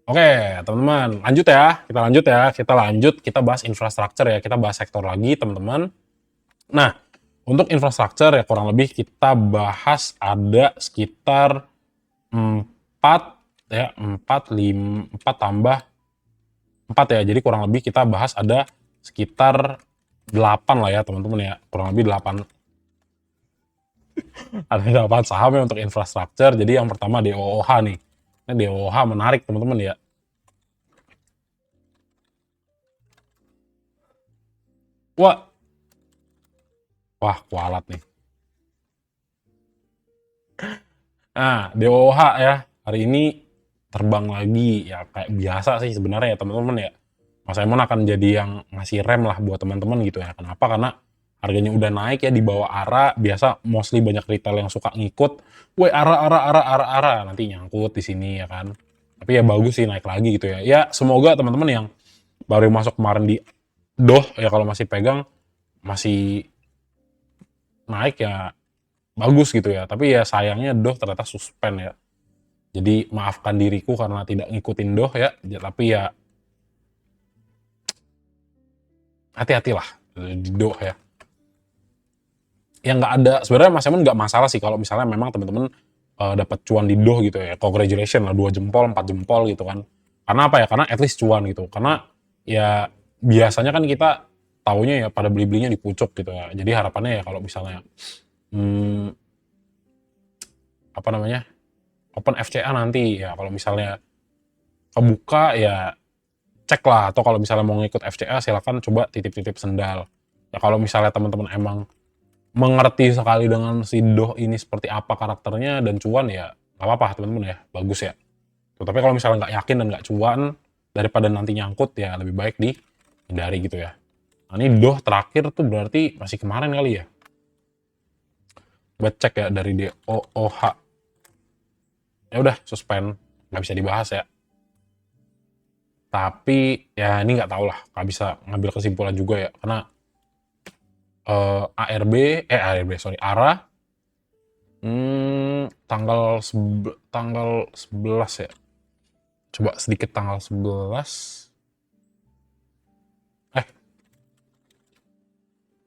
Oke, teman-teman, lanjut ya. Kita lanjut ya. Kita lanjut, kita bahas infrastruktur ya. Kita bahas sektor lagi, teman-teman. Nah, untuk infrastruktur ya kurang lebih kita bahas ada sekitar 4 ya, 4 tambah 4 ya. Jadi kurang lebih kita bahas ada sekitar 8 lah ya, teman-teman ya. Kurang lebih 8 ada 8 saham ya untuk infrastruktur. Jadi yang pertama DOOH nih. Ini DOOH menarik, teman-teman ya. Wah, kualat nih. Nah, DOOH ya, hari ini terbang lagi ya kayak biasa sih sebenarnya ya teman-teman ya. Mas Simon akan jadi yang ngasih rem lah buat teman-teman gitu ya. Kenapa? Karena harganya udah naik ya di bawah ARA. Biasa mostly banyak retail yang suka ngikut. Woi, ARA nanti nyangkut di sini ya kan. Tapi ya bagus sih naik lagi gitu ya. Ya semoga teman-teman yang baru masuk kemarin di DOH ya kalau masih pegang masih naik ya bagus gitu ya. Tapi ya sayangnya DOH ternyata suspend ya. Jadi maafkan diriku karena tidak ngikutin DOH ya. Tapi ya hati-hatilah di DOH ya. Yang nggak ada sebenarnya Mas Simon nggak masalah sih kalau misalnya memang teman-teman dapat cuan di DOH gitu ya. Congratulations lah 2 jempol, 4 jempol gitu kan. Karena apa ya? Karena at least cuan gitu. Karena ya biasanya kan kita taunya ya pada beli-belinya di pucuk gitu ya. Jadi harapannya ya kalau misalnya apa namanya? Open FCA nanti ya kalau misalnya kebuka ya cek lah, atau kalau misalnya mau ngikut FCA silakan coba titip-titip sendal. Ya kalau misalnya teman-teman emang mengerti sekali dengan si DOH ini seperti apa karakternya dan cuan ya nggak apa-apa teman-teman ya, bagus ya. Tuh, tapi kalau misalnya nggak yakin dan nggak cuan, daripada nanti nyangkut ya lebih baik dihindari gitu ya. Nah ini DOH terakhir tuh berarti masih kemarin kali ya. Coba cek ya dari DOOH. Ya udah suspend, nggak bisa dibahas ya. Tapi ya ini nggak tahu lah, nggak bisa ngambil kesimpulan juga ya karena ARA tanggal 11 ya. Coba sedikit tanggal 11.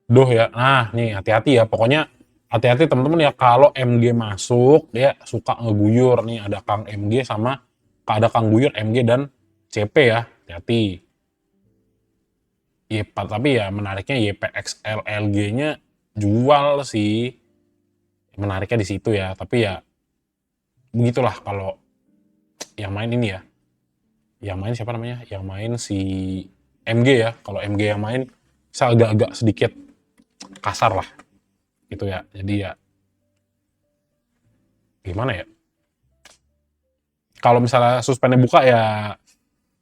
DOH ya. Nah, nih hati-hati ya. Pokoknya hati-hati teman-teman ya kalau MG masuk dia suka ngeguyur nih ada Kang MG sama ada Kang Guyur MG dan CP ya. Hati-hati. Tapi ya menariknya YPXLLG-nya jual sih. Menariknya di situ ya. Tapi ya begitulah kalau yang main ini ya. Yang main siapa namanya? Yang main si MG ya. Kalau MG yang main bisa agak-agak sedikit kasar lah gitu ya. Jadi ya gimana ya? Kalau misalnya suspendnya buka ya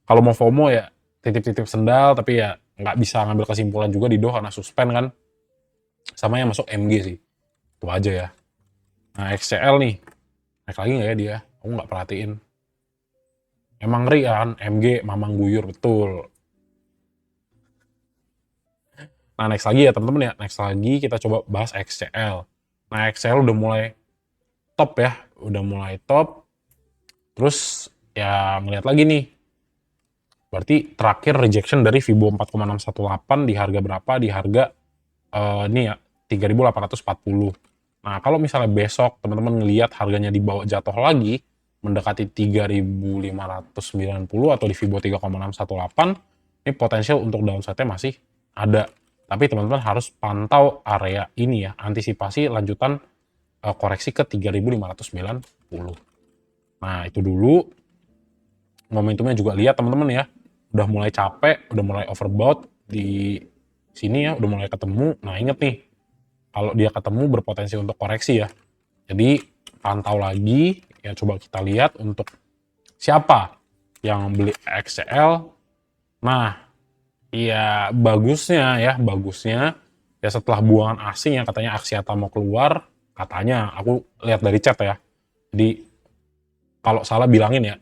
kalau mau FOMO ya titip-titip sendal tapi ya nggak bisa ngambil kesimpulan juga di DOH karena suspend kan. Sama yang masuk MG sih. Itu aja ya. Nah XCL nih naik lagi nggak ya dia? Aku nggak perhatiin. Emang ngeri kan MG Mamang Guyur betul. Nah next lagi ya teman-teman ya. Next lagi kita coba bahas XCL. Nah XCL udah mulai top ya. Udah mulai top. Terus ya ngeliat lagi nih. Berarti terakhir rejection dari Fibo 4,618 di harga berapa? Di harga ini ya 3.840. Nah kalau misalnya besok teman-teman ngelihat harganya dibawa jatuh lagi mendekati 3.590 atau di Fibo 3,618, ini potensial untuk downside-nya masih ada. Tapi teman-teman harus pantau area ini ya, antisipasi lanjutan koreksi ke 3.590. Nah itu dulu, momentumnya juga lihat teman-teman ya, udah mulai capek, udah mulai overbought di sini ya, udah mulai ketemu. Nah inget nih, kalau dia ketemu berpotensi untuk koreksi ya. Jadi pantau lagi, ya coba kita lihat untuk siapa yang beli XCL. Nah, ya bagusnya ya setelah buangan asing yang katanya Axiata mau keluar, katanya aku lihat dari chat ya. Jadi kalau salah bilangin ya.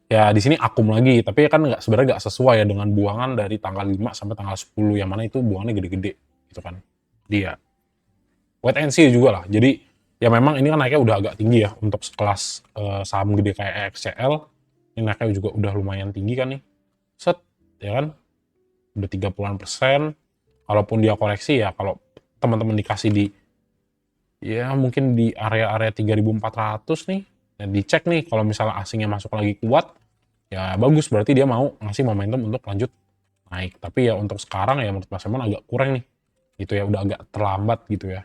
Ya di sini akum lagi, tapi kan sebenarnya nggak sesuai ya dengan buangan dari tanggal 5 sampai tanggal 10 yang mana itu buangannya gede-gede gitu kan. Dia wait and see juga lah. Jadi ya memang ini kan naiknya udah agak tinggi ya untuk sekelas saham gede kayak XCL. Ini naiknya juga udah lumayan tinggi kan nih. Set, ya kan? Udah 30%. Kalaupun dia koreksi ya, kalau teman-teman dikasih di ya mungkin di area-area 3.400 nih, dan dicek nih kalau misalnya asingnya masuk lagi kuat, ya bagus, berarti dia mau ngasih momentum untuk lanjut naik. Tapi ya untuk sekarang ya menurut Mas Emon agak kurang nih, gitu ya, udah agak terlambat gitu ya.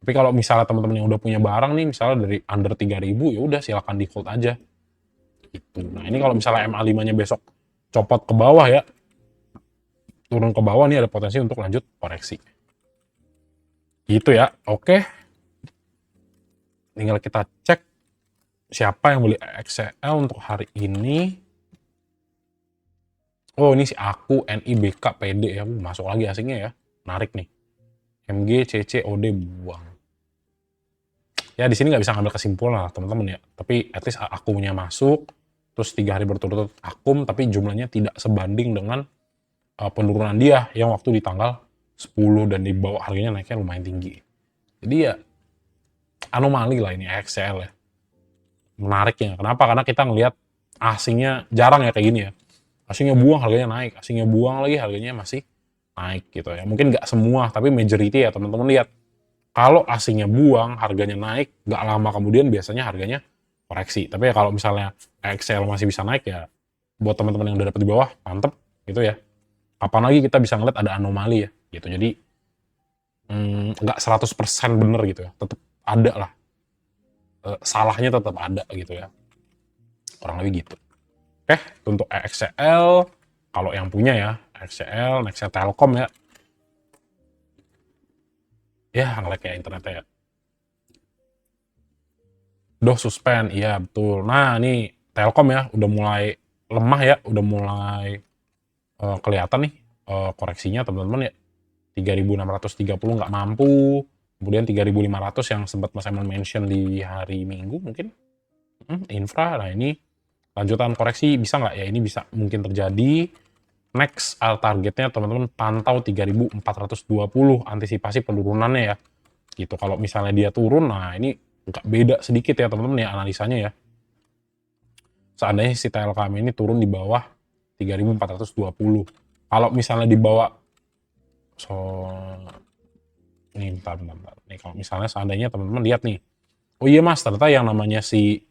Tapi kalau misalnya teman-teman yang udah punya barang nih, misalnya dari under 3.000, ya udah silakan di hold aja. Gitu. Nah ini kalau misalnya MA5-nya besok copot ke bawah ya, turun ke bawah nih ada potensi untuk lanjut koreksi. Gitu ya, oke. Tinggal kita cek siapa yang beli XCL untuk hari ini. Oh ini si aku NIBK PD ya, masuk lagi asingnya ya, menarik nih. MG CC OD buang. Ya di sini nggak bisa ngambil kesimpulan lah teman-teman ya, tapi at least akumnya masuk, terus 3 hari berturut-turut akum, tapi jumlahnya tidak sebanding dengan penurunan dia yang waktu di tanggal 10 dan di bawah harganya naiknya lumayan tinggi. Jadi ya anomali lah ini XCL ya. Menariknya, kenapa? Karena kita ngelihat asingnya jarang ya kayak gini ya. Asingnya buang harganya naik, asingnya buang lagi harganya masih naik gitu ya. Mungkin nggak semua, tapi majority ya teman-teman lihat. Kalau asingnya buang, harganya naik, nggak lama kemudian biasanya harganya koreksi. Tapi ya kalau misalnya XCL masih bisa naik ya, buat teman-teman yang udah dapet di bawah, mantep gitu ya. Kapan lagi kita bisa ngeliat ada anomali ya, gitu. Jadi nggak 100% bener gitu ya, tetap ada lah. Salahnya tetap ada gitu ya. Kurang lebih gitu. Oke, untuk XCL, kalau yang punya ya, XCL, Nextel Telkom ya. Ya, nge-lag ya internetnya ya. Doh suspend, iya betul. Nah, ini Telkom ya, udah mulai lemah ya, udah mulai kelihatan nih koreksinya teman-teman ya. 3.630 nggak mampu, kemudian 3.500 yang sempat Mas Emon mention di hari Minggu mungkin. Infra, nah ini lanjutan koreksi bisa nggak ya? Ini bisa mungkin terjadi. Next targetnya teman-teman pantau 3.420, antisipasi penurunannya ya. Gitu. Kalau misalnya dia turun, nah ini nggak beda sedikit ya teman-teman ya analisanya ya. Seandainya si TLKM ini turun di bawah 3.420. Kalau misalnya di bawah ini bentar. Nih kalau misalnya seandainya teman-teman lihat nih. Oh iya Mas, ternyata yang namanya si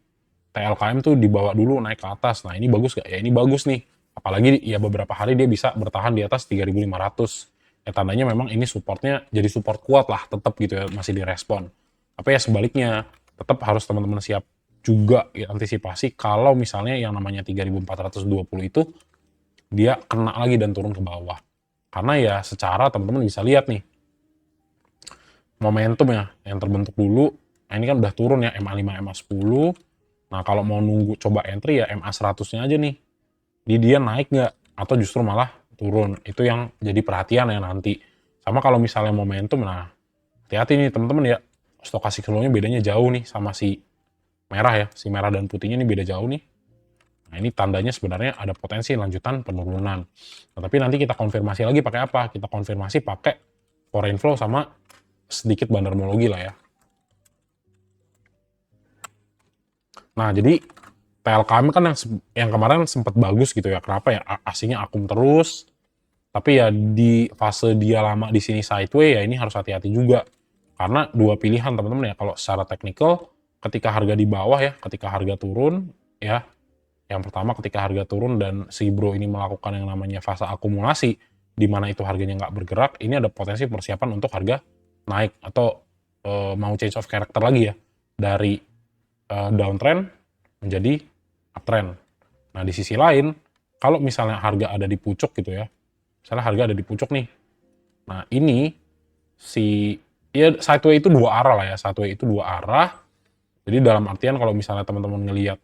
TLKM tuh dibawa dulu naik ke atas. Nah, ini bagus gak? Ya ini bagus nih. Apalagi ya beberapa hari dia bisa bertahan di atas 3.500. Ya tandanya memang ini supportnya jadi support kuat lah tetap gitu ya, masih direspon. Tapi ya sebaliknya, tetap harus teman-teman siap juga ya, antisipasi kalau misalnya yang namanya 3.420 itu dia kena lagi dan turun ke bawah. Karena ya secara teman-teman bisa lihat nih, momentum ya yang terbentuk dulu. Nah ini kan udah turun ya MA5, MA10. Nah kalau mau nunggu coba entry ya MA 100-nya aja nih. Dia naik nggak? Atau justru malah turun? Itu yang jadi perhatian ya nanti. Sama kalau misalnya momentum, nah hati-hati nih teman-teman ya. Stokastik flow-nya bedanya jauh nih sama si merah ya. Si merah dan putihnya ini beda jauh nih. Nah ini tandanya sebenarnya ada potensi lanjutan penurunan. Nah, tapi nanti kita konfirmasi lagi pakai apa? Kita konfirmasi pakai foreign flow sama sedikit bandarmologi lah ya. Nah, jadi TLKM kan yang kemarin sempat bagus gitu ya. Kenapa ya? Asingnya akum terus. Tapi ya di fase dia lama di sini sideway ya ini harus hati-hati juga. Karena dua pilihan teman-teman ya. Kalau secara teknikal ketika harga di bawah ya, ketika harga turun ya. Yang pertama ketika harga turun dan si bro ini melakukan yang namanya fase akumulasi di mana itu harganya nggak bergerak, ini ada potensi persiapan untuk harga naik atau mau change of character lagi ya dari downtrend menjadi uptrend. Nah di sisi lain, kalau misalnya harga ada di pucuk gitu ya, misalnya harga ada di pucuk nih, nah ini si ya sideway itu dua arah lah ya, sideway itu dua arah. Jadi dalam artian kalau misalnya teman-teman ngelihat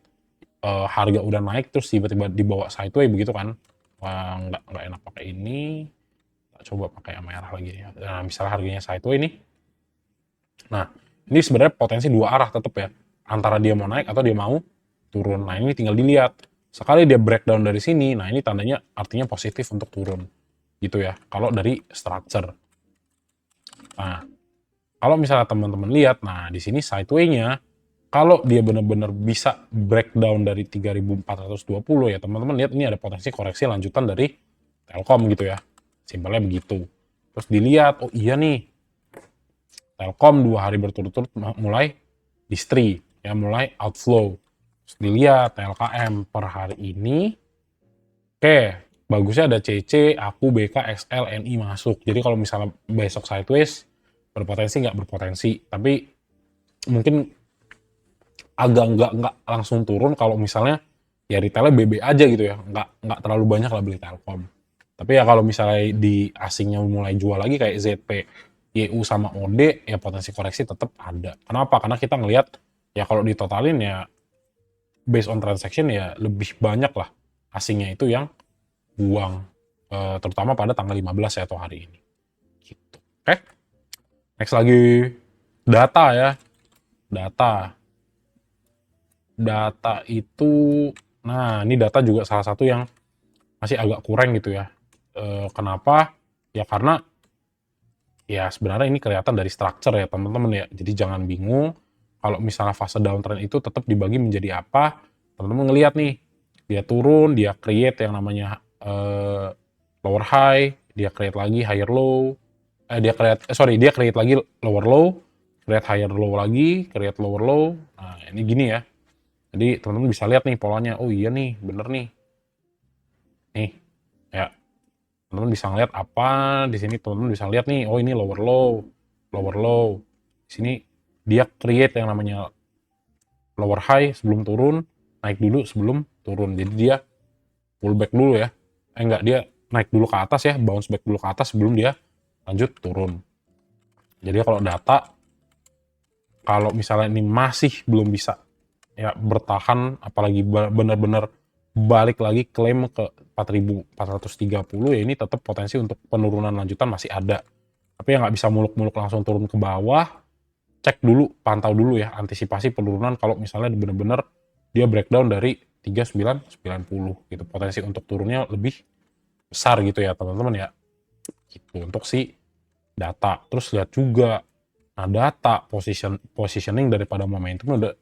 harga udah naik terus tiba-tiba dibawa sideway begitu kan, wah nggak enak pakai ini. Coba pakai yang merah lagi ya. Nah misalnya harganya sideway nih, nah ini sebenarnya potensi dua arah tetap ya, antara dia mau naik atau dia mau turun. Nah ini tinggal dilihat. Sekali dia breakdown dari sini, nah ini tandanya artinya positif untuk turun. Gitu ya, kalau dari structure. Nah, kalau misalnya teman-teman lihat, nah di sini sideway-nya Kalau dia benar-benar bisa breakdown dari 3.420 ya teman-teman lihat ini ada potensi koreksi lanjutan dari Telkom gitu ya. Simpelnya begitu. Terus dilihat, oh iya nih, Telkom 2 hari berturut-turut mulai distri, ya mulai outflow. Terus dilihat TLKM per hari ini, oke, bagusnya ada CC, aku, BK, XL, NI masuk. Jadi kalau misalnya besok sideways, berpotensi nggak berpotensi. Tapi mungkin agak nggak langsung turun kalau misalnya ya retailnya BB aja gitu ya, nggak terlalu banyak lah beli Telkom. Tapi ya kalau misalnya di asingnya mulai jual lagi kayak ZP, YU sama OD, ya potensi koreksi tetap ada. Kenapa? Karena kita ngelihat ya kalau ditotalin ya based on transaction ya lebih banyak lah asingnya itu yang buang, terutama pada tanggal 15 ya atau hari ini. Gitu. Oke, next lagi data ya, data. Data itu, nah ini data juga salah satu yang masih agak kurang gitu ya. Kenapa? Ya karena ya sebenarnya ini kelihatan dari structure ya teman-teman ya. Jadi jangan bingung kalau misalnya fase downtrend itu tetap dibagi menjadi apa. Teman-teman ngelihat nih, dia turun, dia create yang namanya lower high, dia create lagi higher low, dia create lagi lower low, create higher low lagi, create lower low. Nah ini gini ya. Jadi teman-teman bisa lihat nih polanya. Oh iya nih, bener nih. Nih, ya teman-teman bisa ngeliat apa di sini, teman-teman bisa lihat nih. Oh ini lower low, lower low. Di sini dia create yang namanya lower high sebelum turun, naik dulu sebelum turun. Jadi dia pullback dulu ya. Enggak, dia naik dulu ke atas ya, bounce back dulu ke atas sebelum dia lanjut turun. Jadi kalau data, kalau misalnya ini masih belum bisa ya bertahan, apalagi benar-benar balik lagi klaim ke 4.430 ya ini tetap potensi untuk penurunan lanjutan masih ada. Tapi ya nggak bisa muluk-muluk langsung turun ke bawah, cek dulu, pantau dulu ya, antisipasi penurunan kalau misalnya benar-benar dia breakdown dari 3990 gitu. Potensi untuk turunnya lebih besar gitu ya teman-teman ya. Gitu untuk si data. Terus lihat juga, nah data positioning daripada momentum udah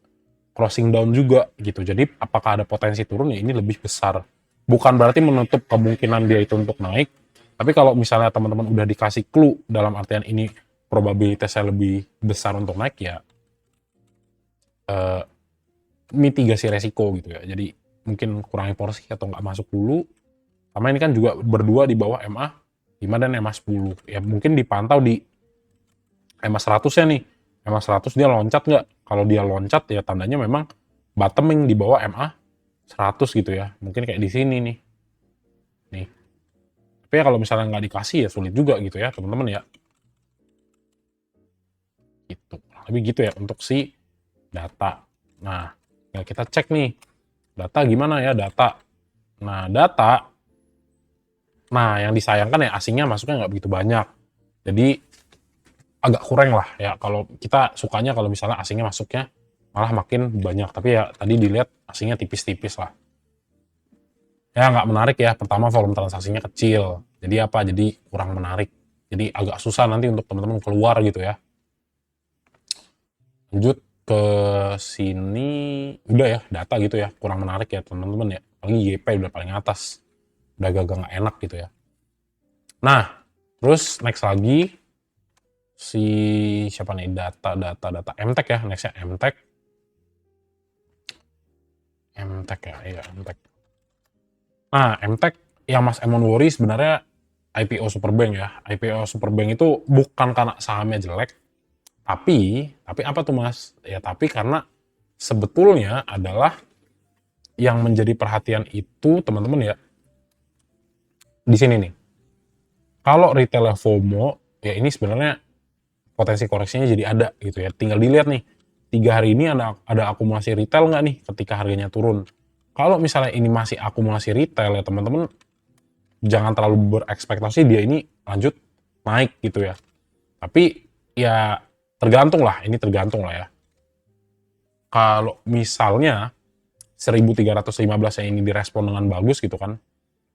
crossing down juga gitu. Jadi apakah ada potensi turun ya ini lebih besar. Bukan berarti menutup kemungkinan dia itu untuk naik, tapi kalau misalnya teman-teman udah dikasih clue dalam artian ini probabilitasnya lebih besar untuk naik ya mitigasi resiko gitu ya. Jadi mungkin kurangi porsi atau nggak masuk dulu. Sama ini kan juga berdua di bawah MA 5 dan MA 10. Ya mungkin dipantau di MA 100 ya nih. MA 100 dia loncat nggak? Kalau dia loncat ya tandanya memang bottoming di bawah MA 100 gitu ya. Mungkin kayak di sini nih. Nih. Tapi ya kalau misalnya nggak dikasih ya sulit juga gitu ya teman-teman ya. Gitu. Lebih gitu ya untuk si data. Nah, ya kita cek nih. Data gimana ya data. Nah, data. Nah, yang disayangkan ya asingnya masuknya nggak begitu banyak. Jadi agak kurang lah ya kalau kita sukanya kalau misalnya asingnya masuknya malah makin banyak. Tapi ya tadi dilihat asingnya tipis-tipis lah. Ya nggak menarik ya. Pertama volume transaksinya kecil. Jadi apa? Jadi kurang menarik. Jadi agak susah nanti untuk teman-teman keluar gitu ya. Lanjut ke sini udah ya data gitu ya. Kurang menarik ya teman-teman ya. Apalagi YP udah paling atas. Udah agak nggak enak gitu ya. Nah, terus next lagi si siapa nih data MTech ya, nextnya MTech ya, iya MTech. Nah, MTech yang Mas Emon worry sebenarnya IPO Superbank ya. IPO Superbank itu bukan karena sahamnya jelek, tapi apa tuh Mas? Ya tapi karena sebetulnya adalah yang menjadi perhatian itu teman-teman ya di sini nih. Kalau retail FOMO ya ini sebenarnya potensi koreksinya jadi ada gitu ya. Tinggal dilihat nih 3 hari ini ada akumulasi retail nggak nih ketika harganya turun. Kalau misalnya ini masih akumulasi retail ya teman-teman jangan terlalu berekspektasi dia ini lanjut naik gitu ya. Tapi ya tergantung lah, ini tergantung lah ya. Kalau misalnya 1315 yang ini direspon dengan bagus gitu kan,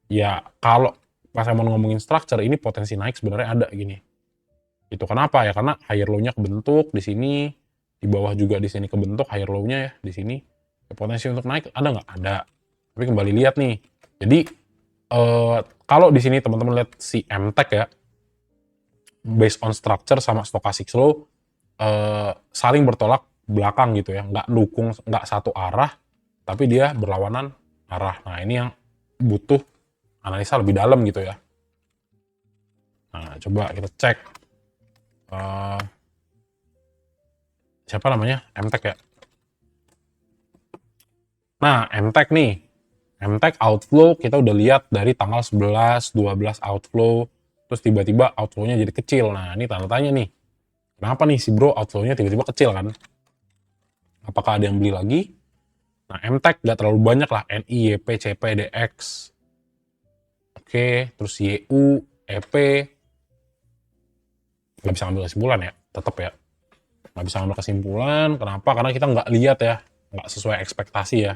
ya kalau pas saya mau ngomongin structure ini potensi naik sebenarnya ada gini. Itu kenapa ya? Karena higher low-nya kebentuk di sini, di bawah juga di sini kebentuk higher low-nya ya di sini. Potensi untuk naik ada nggak? Ada. Tapi kembali lihat nih. Jadi kalau di sini teman-teman lihat si MTech ya, based on structure sama stochastic slow saling bertolak belakang gitu ya, nggak dukung, nggak satu arah, tapi dia berlawanan arah. Nah ini yang butuh analisa lebih dalam gitu ya. Nah coba kita cek siapa namanya, MTech ya. Nah MTech nih, MTech outflow kita udah lihat dari tanggal 11, 12 outflow, terus tiba-tiba outflow-nya jadi kecil. Nah ini tanda tanya nih, kenapa nih si bro outflow-nya tiba-tiba kecil kan? Apakah ada yang beli lagi? Nah, MTech nggak terlalu banyak lah. NI, YP, CP, DX. Oke, terus YU, EP. Nggak bisa ngambil kesimpulan ya, tetap ya. Nggak bisa ngambil kesimpulan. Kenapa? Karena kita nggak lihat ya. Nggak sesuai ekspektasi ya.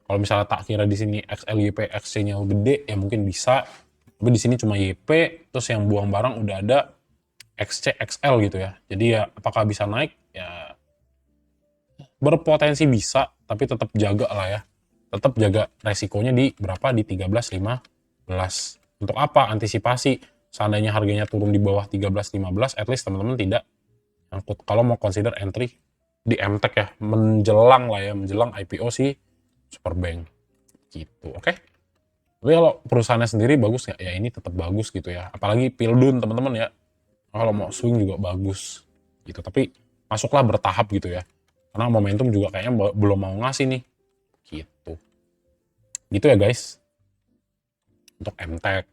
Kalau misalnya tak kira di sini XL, YP, XC-nya gede, ya mungkin bisa. Tapi di sini cuma YP, terus yang buang barang udah ada XC, XL gitu ya. Jadi ya, apakah bisa naik? Ya, berpotensi bisa, tapi tetap jaga lah ya. Tetap jaga resikonya di berapa? Di 13.15. Untuk apa? Antisipasi. Seandainya harganya turun di bawah 13.15, at least teman-teman tidak angkut. Kalau mau consider entry di MTech ya, menjelang lah ya, menjelang IPO si Superbank. Gitu, oke? Tapi kalau perusahaannya sendiri bagus nggak? Ya ini tetap bagus gitu ya. Apalagi Pildun teman-teman ya. Kalau mau swing juga bagus gitu. Tapi masuklah bertahap gitu ya. Karena momentum juga kayaknya belum mau ngasih nih. Gitu. Gitu ya guys. Untuk MTech.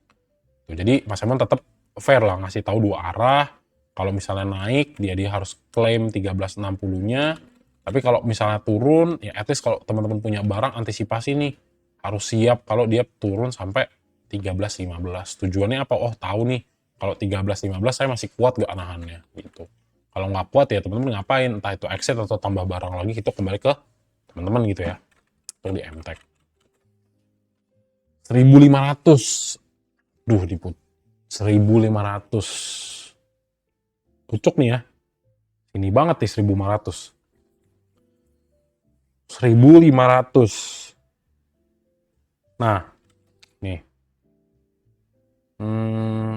Jadi Mas Emon tetap fair lah ngasih tahu dua arah. Kalau misalnya naik, dia harus klaim 1360-nya. Tapi kalau misalnya turun, ya at least kalau teman-teman punya barang, antisipasi nih. Harus siap kalau dia turun sampai 13.15. Tujuannya apa? Oh tahu nih, kalau 13.15 saya masih kuat gak nahannya gitu. Kalau nggak kuat ya teman-teman ngapain? Entah itu exit atau tambah barang lagi, itu kembali ke teman-teman gitu ya. Itu di MTech. 1.500. Duh, diput 1.500. Pucuk nih ya. Ini banget nih 1.500. 1.500. Nah, nih.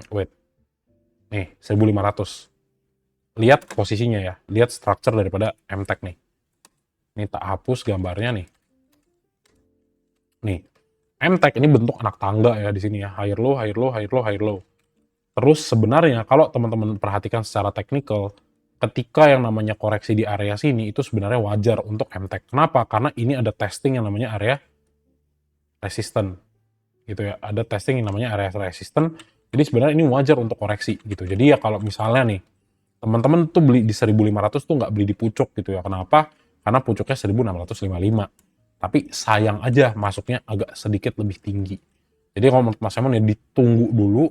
Wait. Nih, 1.500. Lihat posisinya ya. Lihat structure daripada MTech nih. Ini tak hapus gambarnya nih. Nih. MTech ini bentuk anak tangga ya di sini ya. Higher low, higher low, higher low, higher low. Terus sebenarnya kalau teman-teman perhatikan secara teknikal, ketika yang namanya koreksi di area sini itu sebenarnya wajar untuk MTech. Kenapa? Karena ini ada testing yang namanya area resistant gitu ya. Ada testing yang namanya area resistant. Jadi sebenarnya ini wajar untuk koreksi gitu. Jadi ya kalau misalnya nih teman-teman tuh beli di 1.500 tuh nggak beli di pucuk gitu ya. Kenapa? Karena pucuknya 1.655. Tapi sayang aja masuknya agak sedikit lebih tinggi. Jadi kalau menurut Mas Emon ya ditunggu dulu,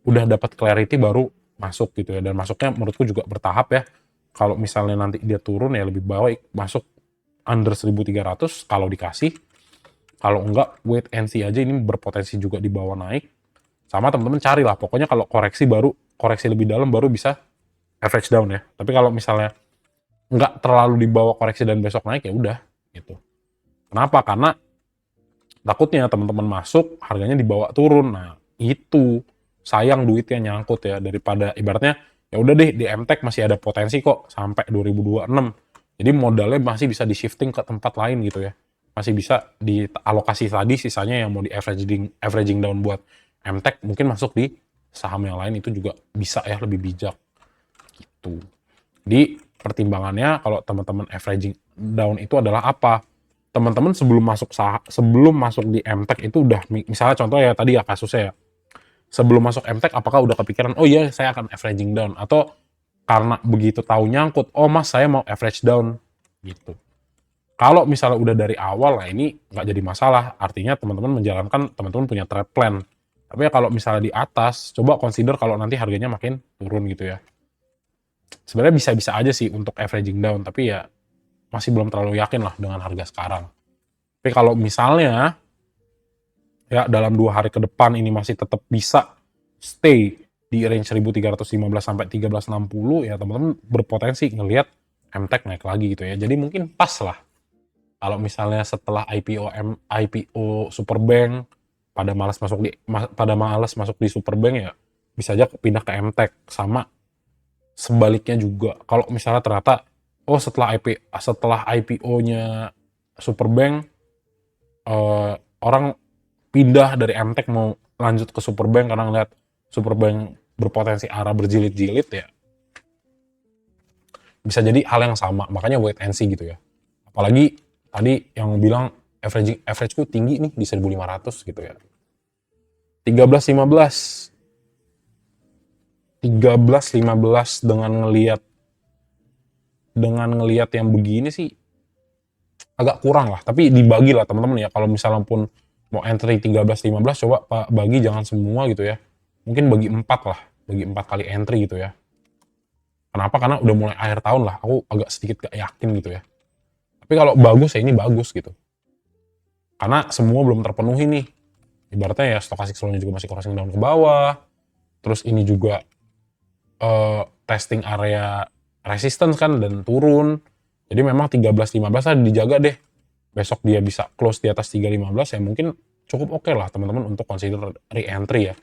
udah dapat clarity baru masuk gitu ya. Dan masuknya menurutku juga bertahap ya. Kalau misalnya nanti dia turun ya lebih baik masuk under 1.300 kalau dikasih. Kalau enggak wait and see aja, ini berpotensi juga dibawa naik. Sama teman-teman carilah, pokoknya kalau koreksi baru, koreksi lebih dalam baru bisa average down ya. Tapi kalau misalnya nggak terlalu dibawa koreksi dan besok naik ya udah gitu. Kenapa? Karena takutnya teman-teman masuk harganya dibawa turun. Nah, itu sayang duitnya nyangkut ya, daripada ibaratnya ya udah deh di MTech masih ada potensi kok sampai 2026. Jadi modalnya masih bisa di shifting ke tempat lain gitu ya. Masih bisa dialokasi tadi, sisanya yang mau di averaging down buat MTech mungkin masuk di saham yang lain, itu juga bisa ya, lebih bijak gitu. Jadi pertimbangannya kalau teman-teman averaging down itu adalah apa? Teman-teman sebelum masuk di MTech itu udah, misalnya contoh ya tadi ya kasusnya ya, sebelum masuk MTech apakah udah kepikiran oh iya saya akan averaging down, atau karena begitu tahu nyangkut oh mas saya mau average down gitu. Kalau misalnya udah dari awal, nah ini nggak jadi masalah, artinya teman-teman menjalankan, teman-teman punya trade plan. Tapi ya kalau misalnya di atas, coba consider kalau nanti harganya makin turun gitu ya. Sebenarnya bisa-bisa aja sih untuk averaging down, tapi ya masih belum terlalu yakin lah dengan harga sekarang. Tapi kalau misalnya ya dalam 2 hari ke depan ini masih tetap bisa stay di range 1.315 sampai 1360, ya teman-teman berpotensi ngelihat MTech naik lagi gitu ya. Jadi mungkin pas lah kalau misalnya setelah IPO Superbank pada malas masuk di Superbank ya bisa aja pindah ke MTech. Sama sebaliknya juga kalau misalnya ternyata setelah IPO-nya Superbank orang pindah dari MTech mau lanjut ke Superbank karena ngeliat Superbank berpotensi arah berjilid-jilid ya bisa jadi hal yang sama, makanya wait and see gitu ya. Apalagi tadi yang bilang averageku tinggi nih di 1.500 gitu ya. 13.15 13.15 dengan ngelihat yang begini sih agak kurang lah, tapi dibagi lah teman-teman ya. Kalau misalnya pun mau entry 13.15 coba Pak bagi jangan semua gitu ya. Mungkin bagi 4 lah, bagi 4 kali entry gitu ya. Kenapa? Karena udah mulai akhir tahun lah, aku agak sedikit gak yakin gitu ya. Tapi kalau bagus ya ini bagus gitu. Karena semua belum terpenuhi nih. Ibaratnya ya stochastic slow-nya juga masih crossing down ke bawah. Terus ini juga testing area resistance kan dan turun. Jadi memang 13.15 tadi dijaga deh. Besok dia bisa close di atas 3.15 ya mungkin cukup oke lah teman-teman untuk consider re-entry ya.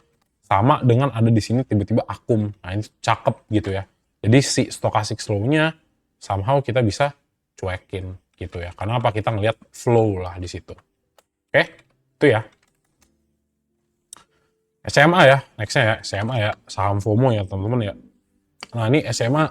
Sama dengan ada di sini tiba-tiba akum. Nah ini cakep gitu ya. Jadi si stochastic slow-nya somehow kita bisa cuekin gitu ya. Karena apa? Kita ngelihat flow lah di situ. Oke, itu ya. SMA ya, nextnya ya, SMA ya, saham FOMO ya teman-teman ya. Nah ini SMA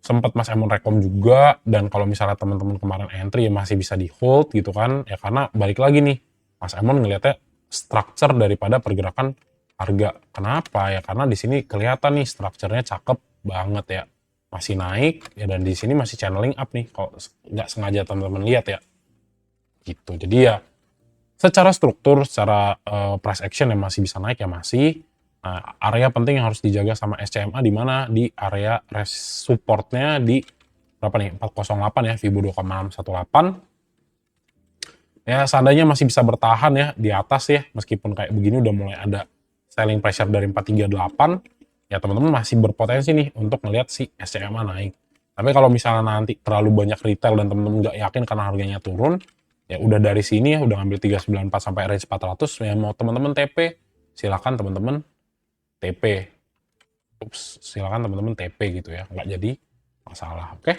sempat Mas Emon rekom juga, dan kalau misalnya teman-teman kemarin entry ya masih bisa di hold gitu kan, ya karena balik lagi nih, Mas Emon ngelihatnya structure daripada pergerakan harga. Kenapa? Ya karena di sini kelihatan nih strukturnya cakep banget ya. Masih naik ya, dan di sini masih channeling up nih, kalau nggak sengaja teman-teman lihat ya. Gitu. Jadi ya secara struktur, secara price action yang masih bisa naik ya masih. Nah, area penting yang harus dijaga sama SCMA di mana di area supportnya di berapa nih? 408 ya, Fibo 2,618. Ya seandainya masih bisa bertahan ya di atas ya, meskipun kayak begini udah mulai ada selling pressure dari 438, ya teman-teman masih berpotensi nih untuk melihat si SCMA naik. Tapi kalau misalnya nanti terlalu banyak retail dan teman-teman nggak yakin karena harganya turun, ya udah dari sini ya udah ngambil 394 sampai range 400, ya mau teman-teman TP silakan teman-teman TP. Silakan teman-teman TP gitu ya, nggak jadi masalah. Oke.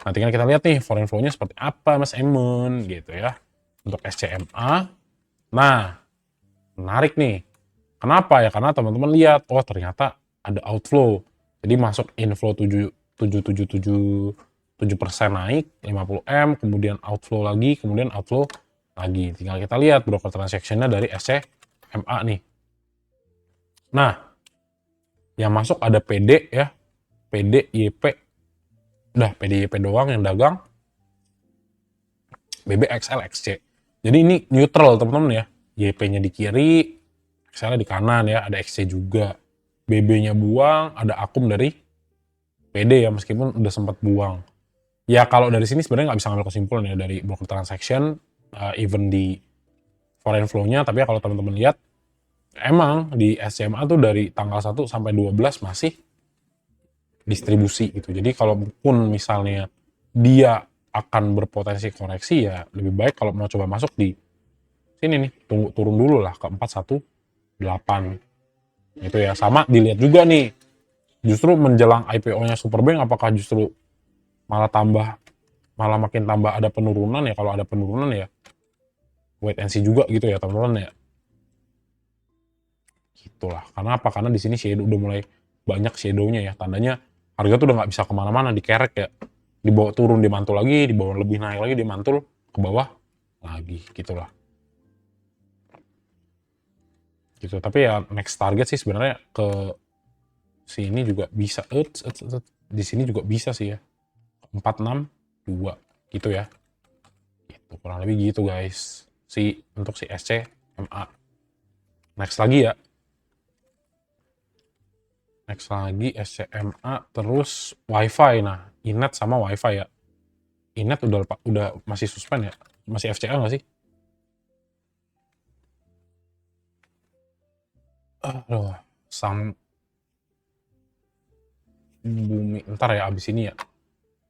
Nanti kan kita lihat nih foreign flow-nya seperti apa Mas Emon gitu ya. Untuk SCMA. Nah, menarik nih. Kenapa ya? Karena teman-teman lihat, oh ternyata ada outflow. Jadi masuk inflow 7,777% naik 50M, kemudian outflow lagi, kemudian outflow lagi. Tinggal kita lihat broker transaction-nya dari SCMA nih. Nah, yang masuk ada PD ya, PD, YP. Udah PD, YP doang yang dagang. BB, XL, XC. Jadi ini neutral teman-teman ya. YP-nya di kiri, XL di kanan ya, ada XC juga. BB-nya buang, ada akum dari PD ya, meskipun udah sempat buang. Ya kalau dari sini sebenarnya nggak bisa ngambil kesimpulan ya dari broker transaction, even di foreign flow-nya, tapi ya kalau teman-teman lihat, emang di SCMA tuh dari tanggal 1 sampai 12 masih distribusi gitu. Jadi kalaupun misalnya dia akan berpotensi koreksi ya lebih baik kalau mau coba masuk di sini nih, tunggu turun dulu lah ke 418 gitu ya. Sama dilihat juga nih justru menjelang IPO-nya Superbank apakah justru malah makin tambah ada penurunan ya. Kalau ada penurunan ya wait and see juga gitu ya teman-teman ya. Gitulah. Karena apa? Karena di sini shadow udah mulai banyak shadownya ya. Tandanya harga tuh udah nggak bisa kemana-mana, dikerek ya. Dibawa turun dimantul lagi, dibawa lebih naik lagi dimantul ke bawah lagi gitulah. Gitu. Tapi ya next target sih sebenarnya ke sini juga bisa. Di sini juga bisa sih ya. 462 gitu ya. Gitu, kurang lebih gitu guys. Untuk si SCMA. Next lagi ya. Next lagi SCMA terus WiFi. Nah, Inet sama WiFi ya. Inet udah masih suspend ya? Masih FCA nggak sih? Aduh, Bumi. Ntar ya abis ini ya.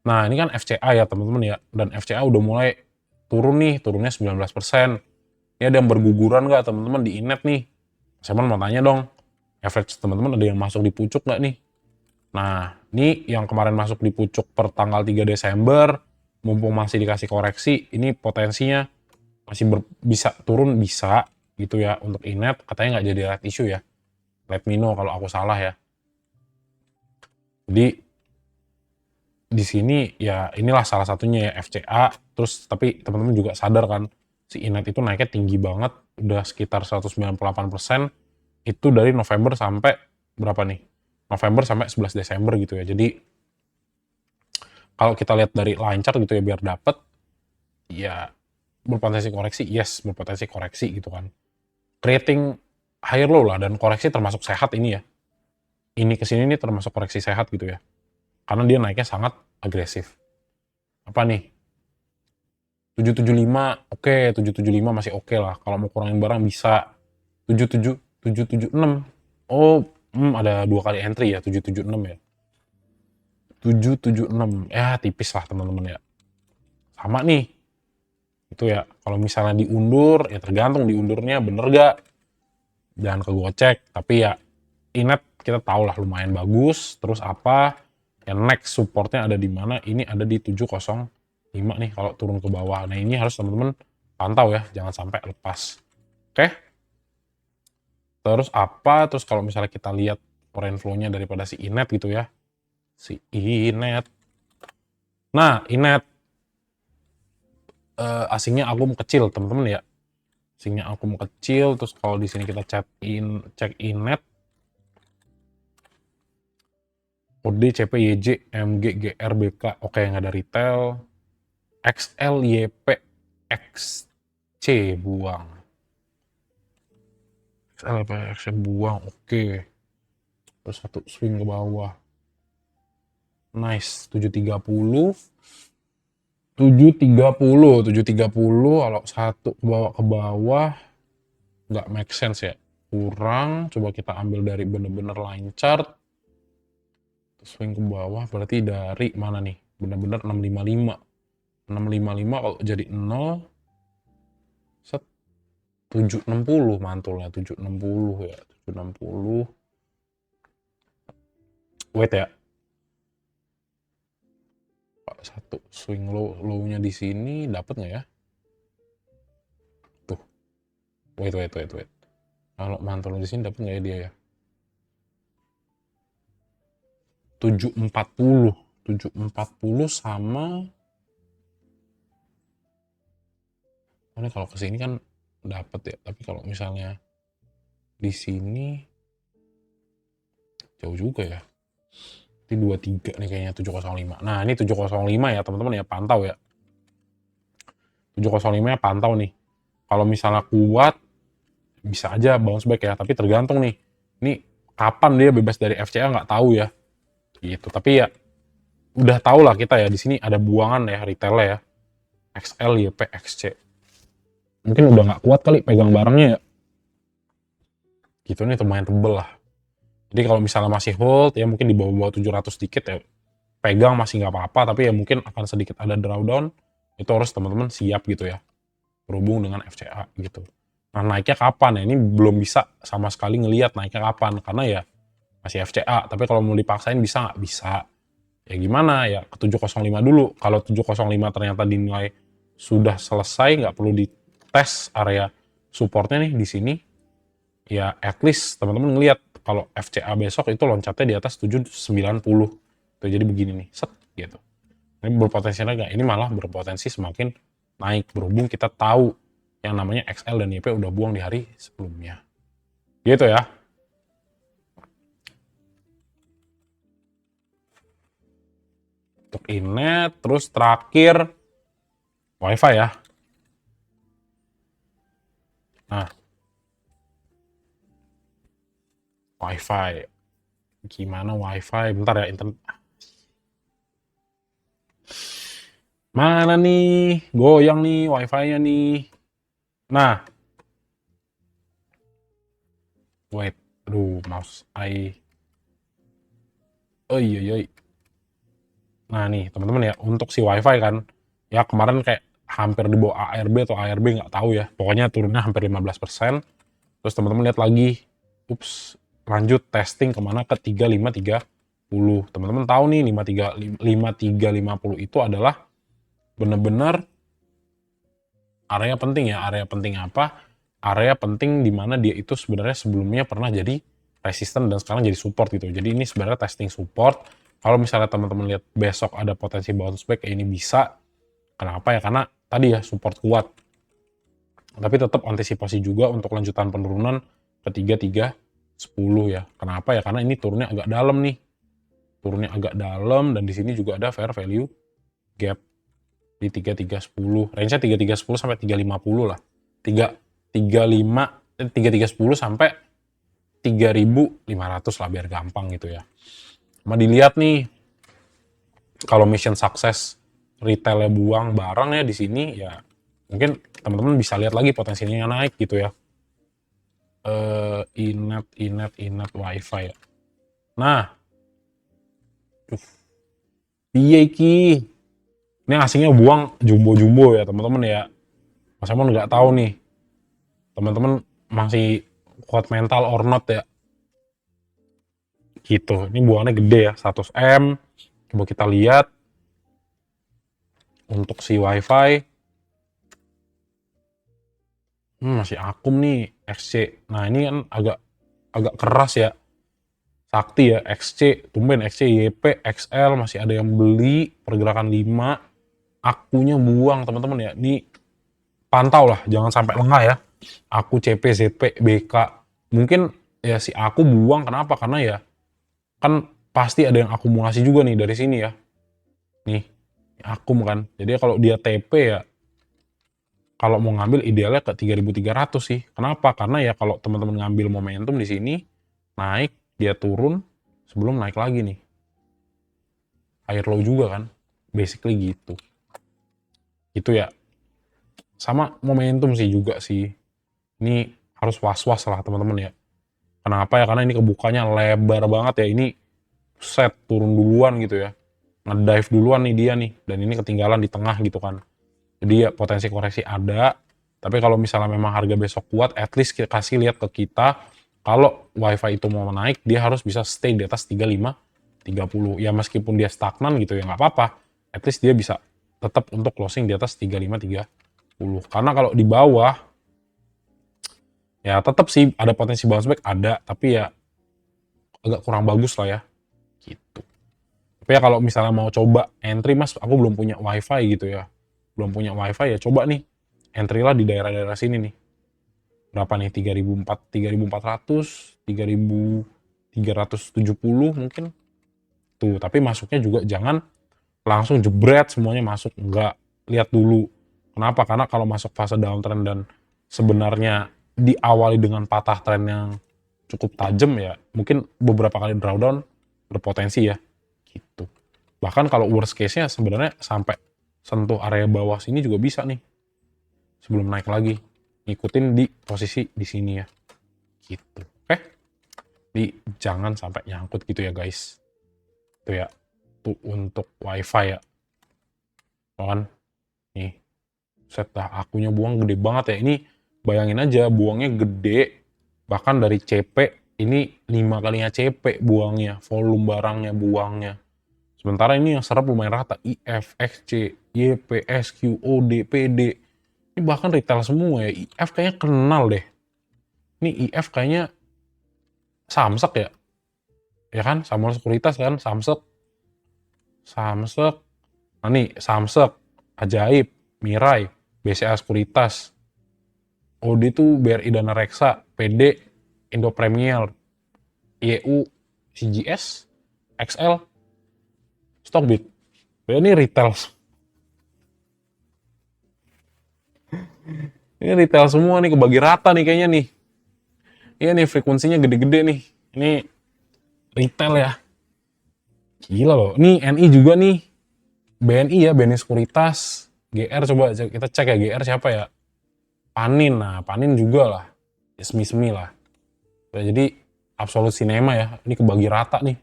Nah, ini kan FCA ya teman-teman ya, dan FCA udah mulai turun nih, turunnya 19%. Ini ada yang berguguran nggak teman-teman di Inet nih? Saya mau tanya dong, average teman-teman ada yang masuk di pucuk nggak nih? Nah, ini yang kemarin masuk di pucuk per tanggal 3 Desember, mumpung masih dikasih koreksi, ini potensinya masih bisa turun, bisa gitu ya untuk Inet. Katanya nggak jadi red issue ya. Let me know kalau aku salah ya. Jadi di sini ya inilah salah satunya ya FCA. Terus tapi teman-teman juga sadar kan si Inet itu naiknya tinggi banget, udah sekitar 198% itu dari November sampai berapa nih? November sampai 11 Desember gitu ya. Jadi kalau kita lihat dari line chart gitu ya biar dapet ya berpotensi koreksi, yes berpotensi koreksi gitu kan. Creating higher low lah dan koreksi termasuk sehat ini ya. Ini kesini ini termasuk koreksi sehat gitu ya. Karena dia naiknya sangat agresif. Apa nih? 775, oke, 775 masih oke lah. Kalau mau kurangin barang bisa. 77, 776. Oh, ada 2 kali entry ya, 776 ya. 776, ya tipis lah teman-teman ya. Sama nih, itu ya. Kalau misalnya diundur, ya tergantung diundurnya bener gak. Jangan kegocek, tapi ya Inet kita tahu lah lumayan bagus. Terus apa? Ya next supportnya ada di mana? Ini ada di 705 nih kalau turun ke bawah. Nah ini harus teman-teman pantau ya, jangan sampai lepas. Oke? Terus apa? Terus kalau misalnya kita lihat foreign flow-nya daripada si Inet gitu ya. Si Inet. Nah, Inet asingnya akum kecil, teman-teman ya. Asingnya akum kecil, terus kalau di sini kita cek Inet, OD, CP, YJ, MG, GR, BK, oke nggak ada retail, XL, YP, XC buang. XL, YP, XC buang, oke. Terus satu swing ke bawah. Nice, 730. 730 kalau satu ke bawah nggak make sense ya. Kurang, coba kita ambil dari bener-bener line chart. Swing ke bawah berarti dari mana nih? Bener-bener 655. 655 kalau jadi 0 set 760 mantulnya 760 ya 760. Wait ya, satu swing low-nya di sini dapat nggak ya? Tuh, wait. Kalau mantul di sini dapat nggak ya dia ya? 740 sama ini kalau ke sini kan dapat ya, tapi kalau misalnya di sini jauh juga ya. Ini 23 nih kayaknya 705. Nah, ini 705 ya teman-teman ya, pantau ya. 705 ya pantau nih. Kalau misalnya kuat bisa aja bounce back ya, tapi tergantung nih. Ini kapan dia bebas dari FCA nggak tahu ya. Gitu. Tapi ya udah tahu lah kita ya di sini ada buangan ya retailnya ya. XL, YP, XC. Mungkin udah nggak kuat kali pegang barangnya ya. Gitu nih lumayan tebel lah. Jadi kalau misalnya masih hold ya mungkin di bawah-bawah 700 dikit ya pegang masih nggak apa-apa, tapi ya mungkin akan sedikit ada drawdown. Itu harus teman-teman siap gitu ya. Berhubung dengan FCA gitu. Nah naiknya kapan ya? Ini belum bisa sama sekali ngelihat naiknya kapan karena ya masih FCA. Tapi kalau mau dipaksain bisa nggak? Bisa. Ya gimana ya ke 705 dulu. Kalau 705 ternyata dinilai sudah selesai, nggak perlu dites area supportnya nih di sini. Ya at least teman-teman ngelihat kalau FCA besok itu loncatnya di atas 790. Tuh, jadi begini nih, set gitu. Ini berpotensi nggak? Ini malah berpotensi semakin naik berhubung kita tahu yang namanya XL dan YP udah buang di hari sebelumnya. Gitu ya. Untuk Inet, terus terakhir WiFi ya. Nah, WiFi. Gimana WiFi? Bentar ya, internet. Mana nih? Goyang nih WiFi-nya nih. Nah, wait. Aduh, mouse I. Oh iya. Nah nih teman-teman ya, untuk si WiFi kan, ya kemarin kayak hampir di bawah ARB atau ARB nggak tahu ya, pokoknya turunnya hampir 15%. Terus teman-teman lihat lagi, ups, lanjut testing kemana ke 3530. Teman-teman tahu nih 5350 itu adalah benar-benar area penting ya. Area penting apa? Area penting di mana dia itu sebenarnya sebelumnya pernah jadi resisten dan sekarang jadi support gitu. Jadi ini sebenarnya testing support. Kalau misalnya teman-teman lihat besok ada potensi bounce back, ini bisa. Kenapa ya? Karena tadi ya support kuat. Tapi tetap antisipasi juga untuk lanjutan penurunan ke 3310 ya. Kenapa ya? Karena ini turunnya agak dalam nih. Turunnya agak dalam dan di sini juga ada fair value gap di 3310. Range-nya 3310 sampai 3550 lah. 3310 sampai 3500 lah biar gampang gitu ya. Sama dilihat nih kalau mission sukses retailnya buang barang ya di sini ya, mungkin teman-teman bisa lihat lagi potensinya naik gitu ya. Inet wifi ya. Nah, piye ki? Ini asingnya buang jumbo-jumbo ya teman-teman ya. Mas Emon nggak tahu nih, teman-teman masih kuat mental or not ya. Gitu. Ini buangnya gede ya, 100 M. Coba kita lihat untuk si WiFi. Masih akum nih XC. Nah, ini kan agak keras ya. Sakti ya, XC, tumben XC, YP, XL masih ada yang beli, pergerakan 5. Akunya buang teman-teman ya. Ini pantau lah, jangan sampai lengah ya. Aku CP, ZP, BK. Mungkin ya si aku buang kenapa? Karena ya kan pasti ada yang akumulasi juga nih dari sini ya. Nih, akum kan. Jadi kalau dia TP ya, kalau mau ngambil idealnya ke 3300 sih. Kenapa? Karena ya kalau teman-teman ngambil momentum di sini, naik, dia turun, sebelum naik lagi nih. Higher low juga kan. Basically gitu. Gitu ya. Sama momentum sih juga sih. Ini harus was-was lah teman-teman ya. Kenapa ya? Karena ini kebukanya lebar banget ya. Ini set turun duluan gitu ya. Ngedive duluan nih dia nih. Dan ini ketinggalan di tengah gitu kan. Jadi ya potensi koreksi ada. Tapi kalau misalnya memang harga besok kuat, at least kasih lihat ke kita. Kalau WiFi itu mau naik, dia harus bisa stay di atas 3530. Ya meskipun dia stagnan gitu ya nggak apa-apa. At least dia bisa tetap untuk closing di atas 3530. Karena kalau di bawah, ya tetap sih ada potensi bounce back ada, tapi ya agak kurang bagus lah ya, gitu. Tapi ya kalau misalnya mau coba entry mas, aku belum punya WiFi gitu ya, belum punya WiFi ya coba nih entry lah di daerah-daerah sini nih. Berapa nih? 3400, 3370 mungkin. Tuh, tapi masuknya juga jangan langsung jebret semuanya masuk, enggak. Lihat dulu. Kenapa? Karena kalau masuk fase downtrend dan sebenarnya diawali dengan patah tren yang cukup tajam ya, mungkin beberapa kali drawdown berpotensi ya, gitu. Bahkan kalau worst case-nya sebenarnya sampai sentuh area bawah sini juga bisa nih, sebelum naik lagi. Ngikutin di posisi di sini ya, gitu. Oke? Jadi jangan sampai nyangkut gitu ya guys. Itu ya, tuh untuk WiFi ya. Kan? Nih, set dah akunya buang gede banget ya. Ini bayangin aja buangnya gede, bahkan dari CP ini 5 kalinya CP buangnya, volume barangnya buangnya. Sementara ini yang serap lumayan rata, IF, XC, YP, SQ, OD, PD. Ini bahkan retail semua ya. IF kayaknya kenal deh. Ini IF kayaknya Samsek ya. Ya kan? Sama Sekuritas kan? Samsek. Nah nih, Samsek, Ajaib, Mirai, BCA Sekuritas. OD itu BRI Dana Reksa, PD, Indo Premier, YU, CGS, XL, Stockbit. Ini retail. Ini retail semua nih, kebagi rata nih kayaknya nih. Iya nih, frekuensinya gede-gede nih. Ini retail ya. Gila loh. Ini NI juga nih. BNI ya, BNI Sekuritas. GR coba kita cek ya, GR siapa ya? Panin. Nah, Panin juga lah. Semi-semi lah. Jadi Absolut Cinema ya. Ini kebagi rata nih.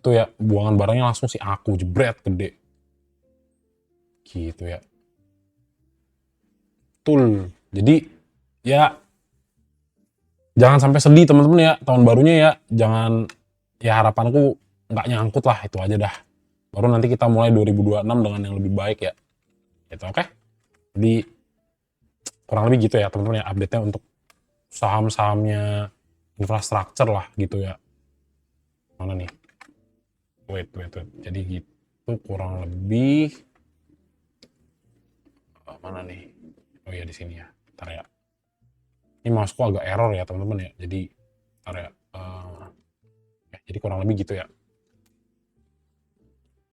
itu ya, buangan barangnya langsung si aku jebret gede gitu ya. Betul. Jadi ya jangan sampai sedih teman-teman ya, tahun barunya ya, jangan, ya harapanku nggak nyangkut lah, itu aja dah. Baru nanti kita mulai 2026 dengan yang lebih baik ya. Gitu, oke? Jadi kurang lebih gitu ya teman-teman ya update-nya untuk saham-sahamnya infrastruktur lah gitu ya. Mana nih? Wait. Jadi gitu kurang lebih. Mana nih? Oh iya di sini ya. Ntar ya. Ini mouseku agak error ya teman-teman ya. Jadi ntar ya. Jadi kurang lebih gitu ya.